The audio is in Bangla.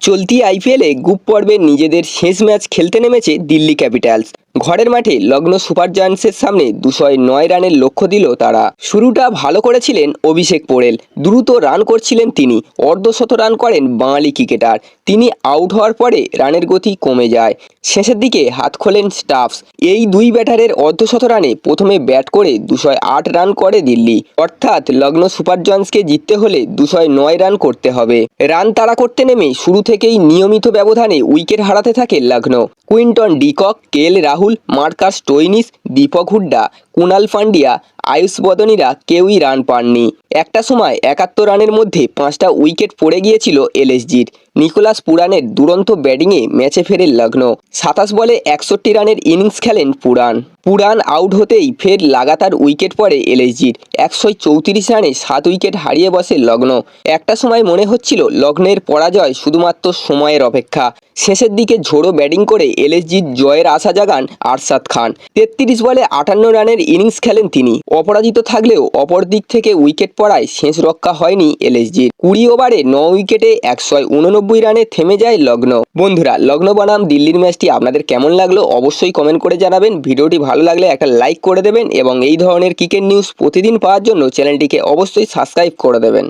চলতি আইপিএলে গ্রুপ পর্বে নিজেদের শেষ ম্যাচ খেলতে নেমেছে দিল্লি ক্যাপিটালস। ঘরের মাঠে লখনৌ সুপার জায়ান্টসের সামনে 209 রানের লক্ষ্য দিল তারা। শুরুটা ভালো করেছিলেন অভিষেক পোড়েল, দ্রুত রান করছিলেন তিনি। অর্ধশত রান করেন বাঙালি ক্রিকেটার। তিনি আউট হওয়ার পরে রানের গতি কমে যায়। শেষের দিকে হাত খোলেন স্টাফস। এই দুই ব্যাটারের অর্ধশত রানে প্রথমে ব্যাট করে 208 রান করে দিল্লি। অর্থাৎ লখনৌ সুপার জায়ান্টসকে জিততে হলে 209 রান করতে হবে। রান তাড়া করতে নেমে শুরু থেকেই নিয়মিত ব্যবধানে উইকেট হারাতে থাকে Lucknow. Quinton de Kock, KL Rahul, Marcus Stoinis, Deepak Hooda, Krunal Pandya, Ayush Badoni কেউই রান পাননি। একটা সময় 71 রানের মধ্যে 5টা উইকেট পড়ে গিয়েছিল এলএসজির। নিকোলাস পুরানের দুরন্ত ব্যাটিংয়ে ম্যাচে ফেরে লখনৌ। 27 বলে 61 রানের ইনিংস খেলেন পুরান আউট হতেই ফের লাগাতার উইকেট পড়ে এলএসজির। 134 রানে 7 উইকেট হারিয়ে বসে লখনৌ। একটা সময় মনে হচ্ছিল লখনৌয়ের পরাজয় শুধুমাত্র সময়ের অপেক্ষা। শেষের দিকে ঝোড়ো ব্যাটিং করে এলএসজির জয়ের আশা জাগান আরশাদ খান। 33 বলে 58 রানের ইনিংস খেলেন তিনি। অপরাজিত থাকলেও অপর দিক থেকে উইকেট পড়ায় শেষ রক্ষা হয়নি এলএসজির। 20 ওভারে 9 উইকেটে 189 রানে থেমে যায় লখনৌ। বন্ধুরা, লখনৌ বনাম দিল্লির ম্যাচটি আপনাদের কেমন লাগলো অবশ্যই কমেন্ট করে জানাবেন। ভিডিওটি ভালো লাগলে একটা লাইক করে দেবেন এবং এই ধরনের ক্রিকেট নিউজ প্রতিদিন পাওয়ার জন্য চ্যানেলটিকে অবশ্যই সাবস্ক্রাইব করে দেবেন।